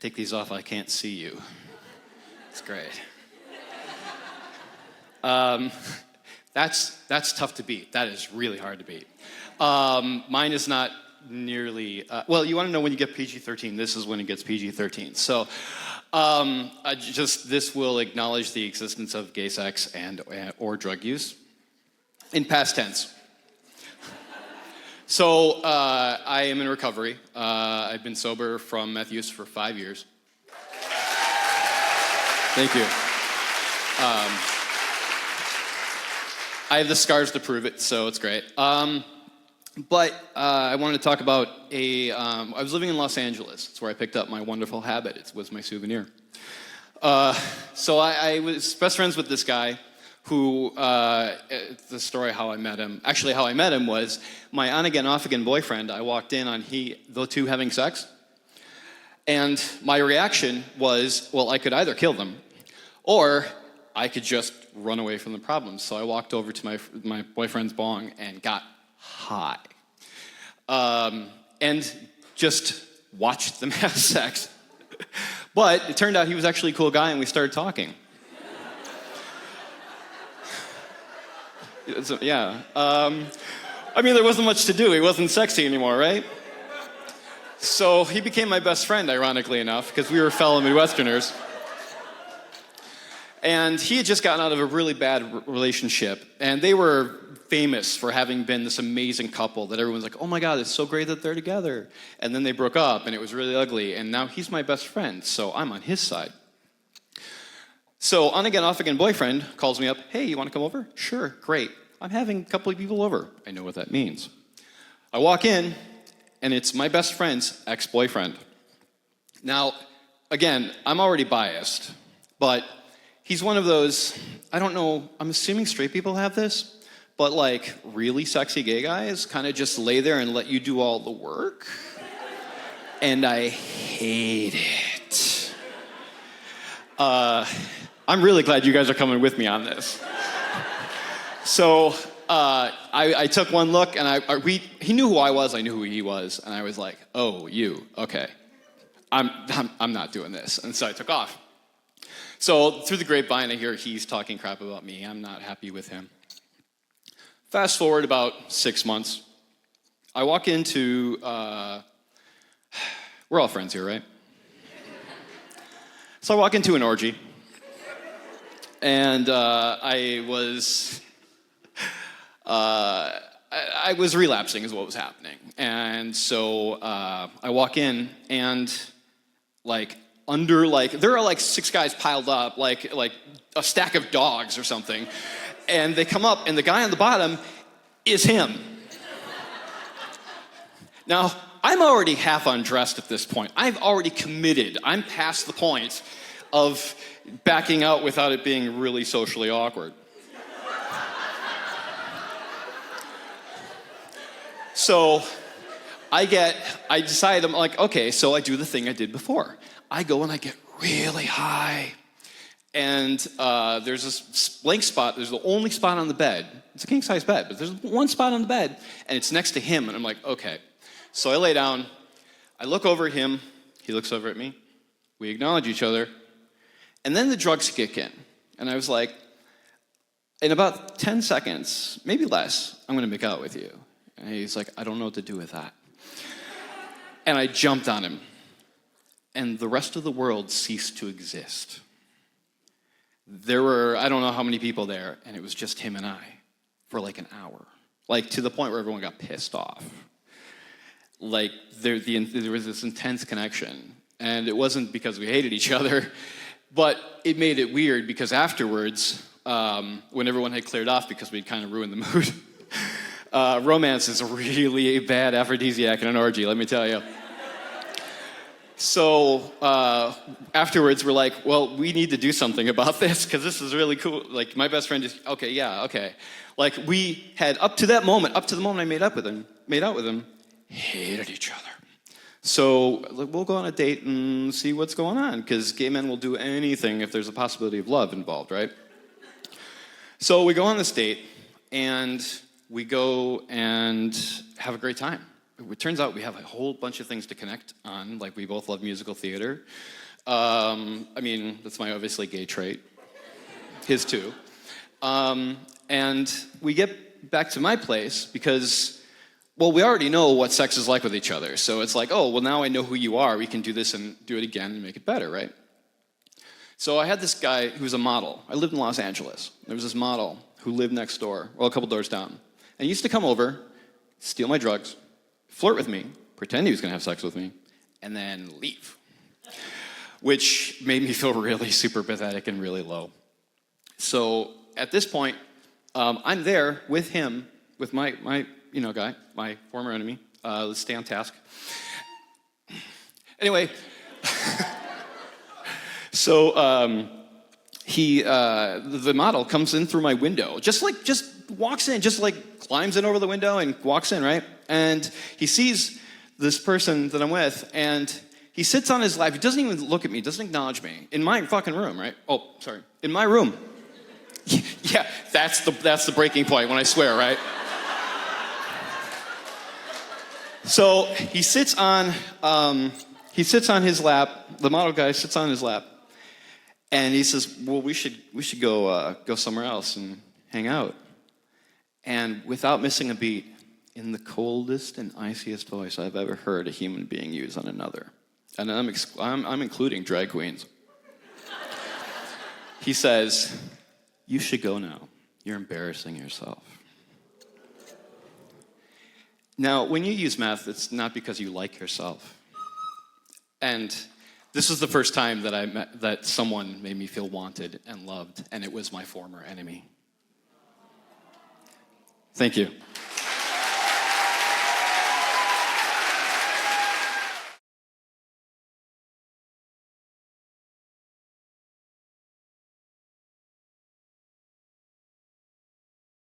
take these off, I can't see you. It's great. That's tough to beat. That is really hard to beat. Mine is not nearly... well, you want to know when you get PG-13. This is when it gets PG-13. So this will acknowledge the existence of gay sex or drug use in past tense. So I am in recovery. I've been sober from meth use for 5 years. Thank you. I have the scars to prove it, so it's great. But I wanted to talk about I was living in Los Angeles. It's where I picked up my wonderful habit. It was my souvenir. So I was best friends with this guy who, the story how I met him, actually how I met him was my on-again, off-again boyfriend. I walked in on the two having sex. And my reaction was, well, I could either kill them or I could just run away from the problem. So I walked over to my boyfriend's bong and got high. And just watched them have sex. But it turned out he was actually a cool guy and we started talking. So, yeah. I mean, there wasn't much to do. He wasn't sexy anymore, right? So he became my best friend, ironically enough, because we were fellow Midwesterners. And he had just gotten out of a really bad relationship, and they were famous for having been this amazing couple that everyone's like, oh my God, it's so great that they're together. And then they broke up, and it was really ugly, and now he's my best friend, so I'm on his side. So on-again, off-again boyfriend calls me up, hey, you want to come over? Sure, great. I'm having a couple of people over. I know what that means. I walk in, and it's my best friend's ex-boyfriend. Now, again, I'm already biased, but he's one of those, I don't know, I'm assuming straight people have this, but like really sexy gay guys kind of just lay there and let you do all the work. And I hate it. I'm really glad you guys are coming with me on this. So I took one look, and he knew who I was, I knew who he was, and I was like, oh, you, okay. I'm not doing this. And so I took off. So through the grapevine, I hear he's talking crap about me. I'm not happy with him. Fast forward about 6 months. I walk into, we're all friends here, right? So I walk into an orgy. And I was relapsing is what was happening. And so I walk in and there are 6 guys piled up, like a stack of dogs or something. And they come up, and the guy on the bottom is him. Now, I'm already half undressed at this point. I've already committed. I'm past the point of backing out without it being really socially awkward. So I decide, I'm like, okay, so I do the thing I did before. I go and I get really high. And there's this blank spot. There's the only spot on the bed. It's a king-size bed, but there's one spot on the bed, and it's next to him. And I'm like, okay. So I lay down. I look over at him. He looks over at me. We acknowledge each other. And then the drugs kick in. And I was like, in about 10 seconds, maybe less, I'm going to make out with you. And he's like, I don't know what to do with that. And I jumped on him. And the rest of the world ceased to exist. There were, I don't know how many people there, and it was just him and I for like an hour. Like to the point where everyone got pissed off. Like there was this intense connection. And it wasn't because we hated each other, but it made it weird because afterwards, when everyone had cleared off because we'd kind of ruined the mood, romance is really a bad aphrodisiac in an orgy, let me tell you. So afterwards, we're like, well, we need to do something about this because this is really cool. Like, my best friend just, okay, yeah, okay. Like, we had, up to the moment I made out with him, hated each other. So we'll go on a date and see what's going on because gay men will do anything if there's a possibility of love involved, right? So we go on this date, and we go and have a great time. it turns out we have a whole bunch of things to connect on. Like, we both love musical theater. That's my obviously gay trait. His too. And we get back to my place because, well, we already know what sex is like with each other. So it's like, oh, well, now I know who you are. We can do this and do it again and make it better, right? So I had this guy who was a model. I lived in Los Angeles. There was this model who lived next door, well, a couple doors down. And he used to come over, steal my drugs, flirt with me, pretend he was going to have sex with me, and then leave. Which made me feel really super pathetic and really low. So at this point, I'm there with him, with my guy, my former enemy. Let's stay on task. Anyway, so the model comes in through my window, just walks in, just like climbs in over the window and walks in, right? And he sees this person that I'm with, and he sits on his lap. He doesn't even look at me, doesn't acknowledge me. In my fucking room, right? Oh, sorry. In my room. Yeah, that's the breaking point when I swear, right? So he sits on his lap. The model guy sits on his lap, and he says, "Well, we should go somewhere else and hang out." And without missing a beat, in the coldest and iciest voice I've ever heard a human being use on another, and I'm including drag queens, he says, "You should go now. You're embarrassing yourself." Now, when you use meth, it's not because you like yourself. And this was the first time that someone made me feel wanted and loved, and it was my former enemy. Thank you.